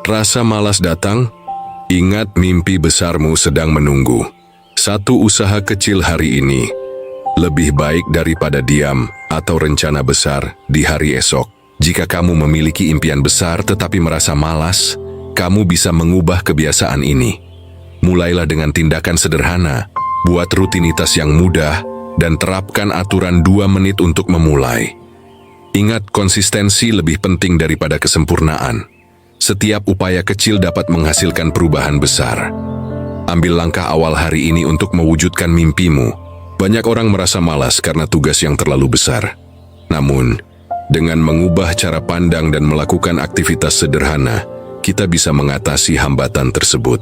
Rasa malas datang? Ingat, mimpi besarmu sedang menunggu. Satu usaha kecil hari ini lebih baik daripada diam atau rencana besar di hari esok. Jika kamu memiliki impian besar tetapi merasa malas, kamu bisa mengubah kebiasaan ini. Mulailah dengan tindakan sederhana, buat rutinitas yang mudah, dan terapkan aturan 2 menit untuk memulai. Ingat, konsistensi lebih penting daripada kesempurnaan. Setiap upaya kecil dapat menghasilkan perubahan besar. Ambil langkah awal hari ini untuk mewujudkan mimpimu. Banyak orang merasa malas karena tugas yang terlalu besar. Namun, dengan mengubah cara pandang dan melakukan aktivitas sederhana, kita bisa mengatasi hambatan tersebut.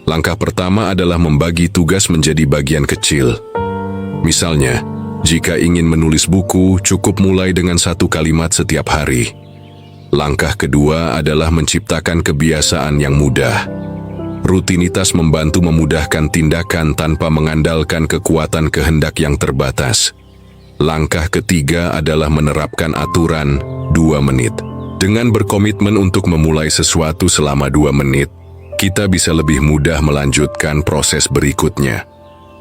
Langkah pertama adalah membagi tugas menjadi bagian kecil. Misalnya, jika ingin menulis buku, cukup mulai dengan 1 kalimat setiap hari. Langkah kedua adalah menciptakan kebiasaan yang mudah. Rutinitas membantu memudahkan tindakan tanpa mengandalkan kekuatan kehendak yang terbatas. Langkah ketiga adalah menerapkan aturan 2 menit. Dengan berkomitmen untuk memulai sesuatu selama 2 menit, kita bisa lebih mudah melanjutkan proses berikutnya.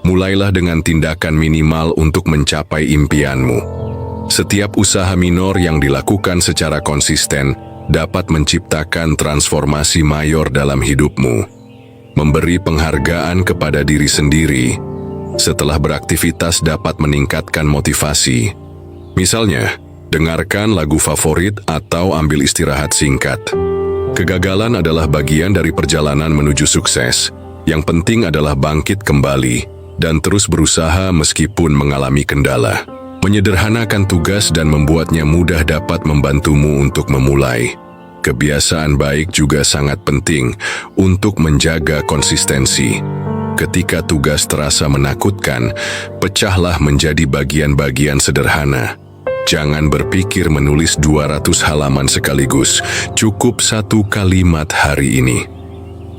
Mulailah dengan tindakan minimal untuk mencapai impianmu. Setiap usaha minor yang dilakukan secara konsisten dapat menciptakan transformasi mayor dalam hidupmu. Memberi penghargaan kepada diri sendiri setelah beraktivitas dapat meningkatkan motivasi. Misalnya, dengarkan lagu favorit atau ambil istirahat singkat. Kegagalan adalah bagian dari perjalanan menuju sukses. Yang penting adalah bangkit kembali dan terus berusaha meskipun mengalami kendala. Menyederhanakan tugas dan membuatnya mudah dapat membantumu untuk memulai. Kebiasaan baik juga sangat penting untuk menjaga konsistensi. Ketika tugas terasa menakutkan, pecahlah menjadi bagian-bagian sederhana. Jangan berpikir menulis 200 halaman sekaligus, cukup 1 kalimat hari ini.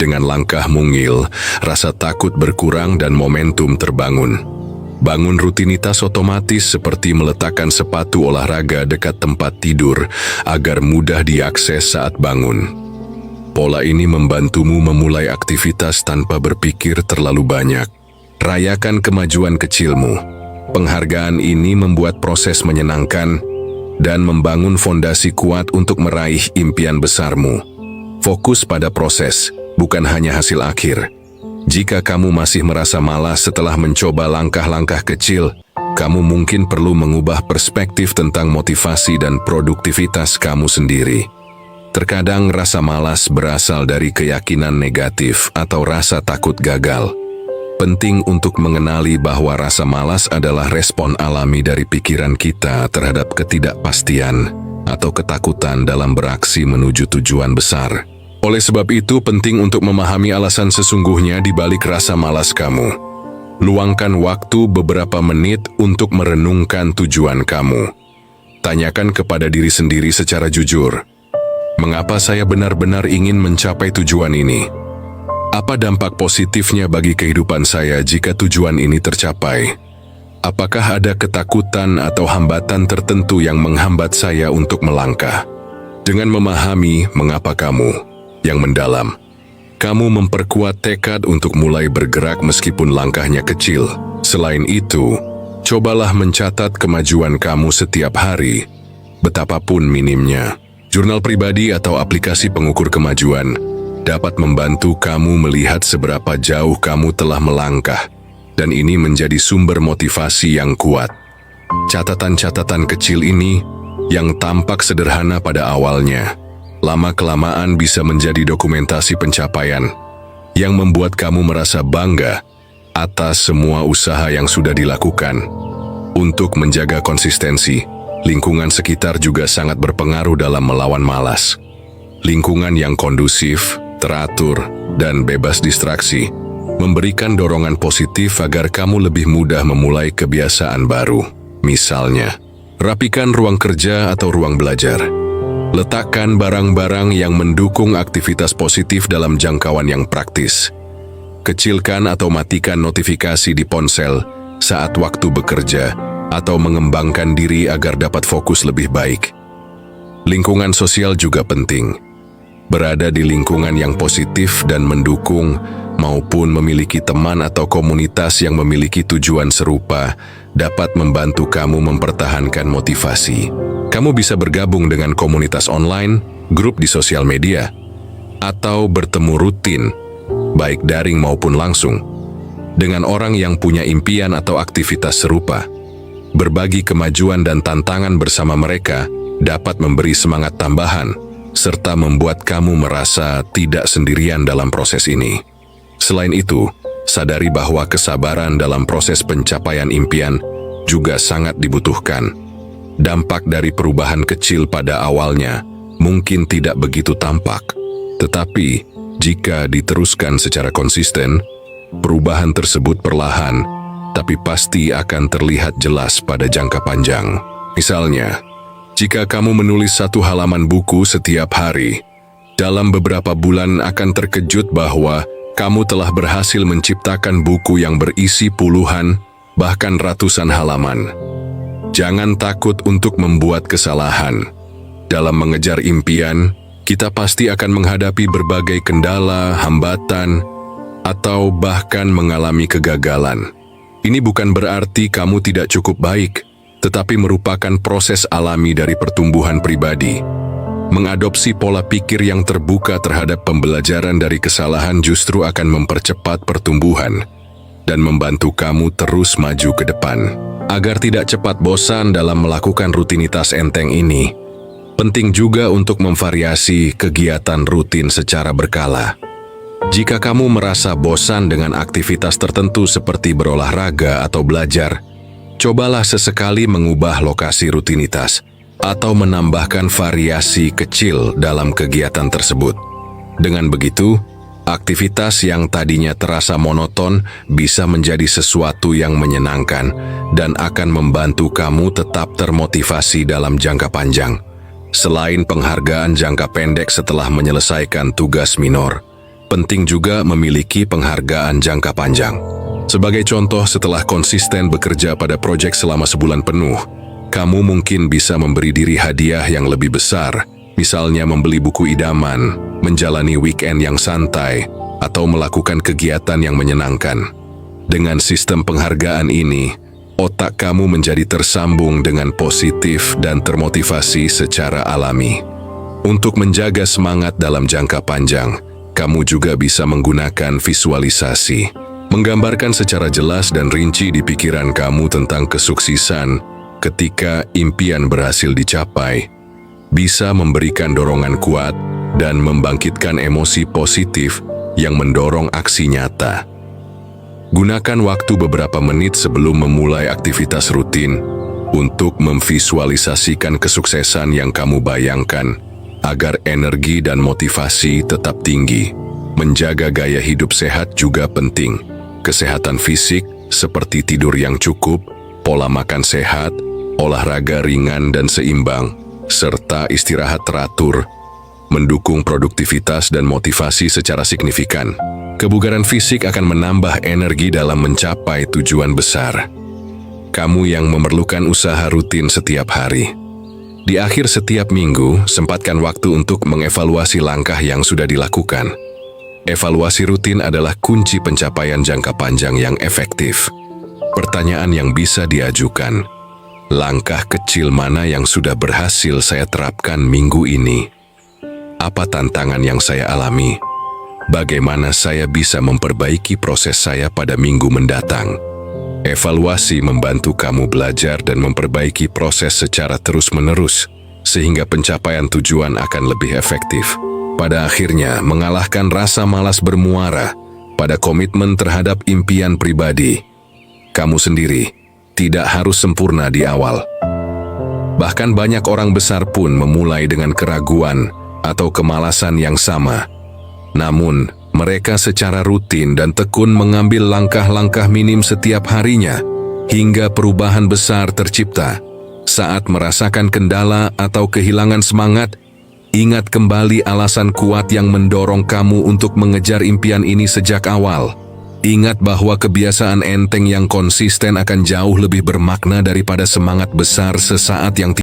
Dengan langkah mungil, rasa takut berkurang dan momentum terbangun. Bangun rutinitas otomatis seperti meletakkan sepatu olahraga dekat tempat tidur agar mudah diakses saat bangun. Pola ini membantumu memulai aktivitas tanpa berpikir terlalu banyak. Rayakan kemajuan kecilmu. Penghargaan ini membuat proses menyenangkan dan membangun fondasi kuat untuk meraih impian besarmu. Fokus pada proses, bukan hanya hasil akhir. Jika kamu masih merasa malas setelah mencoba langkah-langkah kecil, kamu mungkin perlu mengubah perspektif tentang motivasi dan produktivitas kamu sendiri. Terkadang rasa malas berasal dari keyakinan negatif atau rasa takut gagal. Penting untuk mengenali bahwa rasa malas adalah respon alami dari pikiran kita terhadap ketidakpastian atau ketakutan dalam beraksi menuju tujuan besar. Oleh sebab itu, penting untuk memahami alasan sesungguhnya di balik rasa malas kamu. Luangkan waktu beberapa menit untuk merenungkan tujuan kamu. Tanyakan kepada diri sendiri secara jujur, mengapa saya benar-benar ingin mencapai tujuan ini? Apa dampak positifnya bagi kehidupan saya jika tujuan ini tercapai? Apakah ada ketakutan atau hambatan tertentu yang menghambat saya untuk melangkah? Dengan memahami mengapa kamu yang mendalam, kamu memperkuat tekad untuk mulai bergerak meskipun langkahnya kecil. Selain itu, cobalah mencatat kemajuan kamu setiap hari, betapapun minimnya. Jurnal pribadi atau aplikasi pengukur kemajuan dapat membantu kamu melihat seberapa jauh kamu telah melangkah, dan ini menjadi sumber motivasi yang kuat. Catatan-catatan kecil ini, yang tampak sederhana pada awalnya, lama-kelamaan bisa menjadi dokumentasi pencapaian yang membuat kamu merasa bangga atas semua usaha yang sudah dilakukan. Untuk menjaga konsistensi, lingkungan sekitar juga sangat berpengaruh dalam melawan malas. Lingkungan yang kondusif, teratur, dan bebas distraksi memberikan dorongan positif agar kamu lebih mudah memulai kebiasaan baru. Misalnya, rapikan ruang kerja atau ruang belajar. Letakkan barang-barang yang mendukung aktivitas positif dalam jangkauan yang praktis. Kecilkan atau matikan notifikasi di ponsel saat waktu bekerja atau mengembangkan diri agar dapat fokus lebih baik. Lingkungan sosial juga penting. berada di lingkungan yang positif dan mendukung, maupun memiliki teman atau komunitas yang memiliki tujuan serupa, dapat membantu kamu mempertahankan motivasi. Kamu bisa bergabung dengan komunitas online, grup di sosial media, atau bertemu rutin, baik daring maupun langsung, dengan orang yang punya impian atau aktivitas serupa. Berbagi kemajuan dan tantangan bersama mereka dapat memberi semangat tambahan, serta membuat kamu merasa tidak sendirian dalam proses ini. Selain itu, sadari bahwa kesabaran dalam proses pencapaian impian juga sangat dibutuhkan. Dampak dari perubahan kecil pada awalnya mungkin tidak begitu tampak, tetapi jika diteruskan secara konsisten, perubahan tersebut perlahan, tapi pasti akan terlihat jelas pada jangka panjang. Misalnya, jika kamu menulis 1 halaman buku setiap hari, dalam beberapa bulan akan terkejut bahwa kamu telah berhasil menciptakan buku yang berisi puluhan, bahkan ratusan halaman. Jangan takut untuk membuat kesalahan. Dalam mengejar impian, kita pasti akan menghadapi berbagai kendala, hambatan, atau bahkan mengalami kegagalan. Ini bukan berarti kamu tidak cukup baik, tetapi merupakan proses alami dari pertumbuhan pribadi. Mengadopsi pola pikir yang terbuka terhadap pembelajaran dari kesalahan justru akan mempercepat pertumbuhan dan membantu kamu terus maju ke depan. Agar tidak cepat bosan dalam melakukan rutinitas enteng ini, penting juga untuk memvariasi kegiatan rutin secara berkala. Jika kamu merasa bosan dengan aktivitas tertentu seperti berolahraga atau belajar, cobalah sesekali mengubah lokasi rutinitas atau menambahkan variasi kecil dalam kegiatan tersebut. Dengan begitu, aktivitas yang tadinya terasa monoton bisa menjadi sesuatu yang menyenangkan dan akan membantu kamu tetap termotivasi dalam jangka panjang. Selain penghargaan jangka pendek setelah menyelesaikan tugas minor, penting juga memiliki penghargaan jangka panjang. Sebagai contoh, setelah konsisten bekerja pada proyek selama sebulan penuh, kamu mungkin bisa memberi diri hadiah yang lebih besar, misalnya membeli buku idaman, menjalani weekend yang santai, atau melakukan kegiatan yang menyenangkan. Dengan sistem penghargaan ini, otak kamu menjadi tersambung dengan positif dan termotivasi secara alami. Untuk menjaga semangat dalam jangka panjang, kamu juga bisa menggunakan visualisasi, menggambarkan secara jelas dan rinci di pikiran kamu tentang kesuksesan ketika impian berhasil dicapai, bisa memberikan dorongan kuat dan membangkitkan emosi positif yang mendorong aksi nyata. Gunakan waktu beberapa menit sebelum memulai aktivitas rutin untuk memvisualisasikan kesuksesan yang kamu bayangkan agar energi dan motivasi tetap tinggi. Menjaga gaya hidup sehat juga penting. Kesehatan fisik seperti tidur yang cukup, pola makan sehat, olahraga ringan dan seimbang, serta istirahat teratur, mendukung produktivitas dan motivasi secara signifikan. Kebugaran fisik akan menambah energi dalam mencapai tujuan besar. Kamu yang memerlukan usaha rutin setiap hari. Di akhir setiap minggu, sempatkan waktu untuk mengevaluasi langkah yang sudah dilakukan. Evaluasi rutin adalah kunci pencapaian jangka panjang yang efektif. Pertanyaan yang bisa diajukan, langkah kecil mana yang sudah berhasil saya terapkan minggu ini? Apa tantangan yang saya alami? Bagaimana saya bisa memperbaiki proses saya pada minggu mendatang? Evaluasi membantu kamu belajar dan memperbaiki proses secara terus-menerus, sehingga pencapaian tujuan akan lebih efektif. Pada akhirnya, mengalahkan rasa malas bermuara pada komitmen terhadap impian pribadi. Kamu sendiri tidak harus sempurna di awal. Bahkan banyak orang besar pun memulai dengan keraguan atau kemalasan yang sama. Namun, mereka secara rutin dan tekun mengambil langkah-langkah minim setiap harinya, hingga perubahan besar tercipta. Saat merasakan kendala atau kehilangan semangat, ingat kembali alasan kuat yang mendorong kamu untuk mengejar impian ini sejak awal. Ingat bahwa kebiasaan enteng yang konsisten akan jauh lebih bermakna daripada semangat besar sesaat yang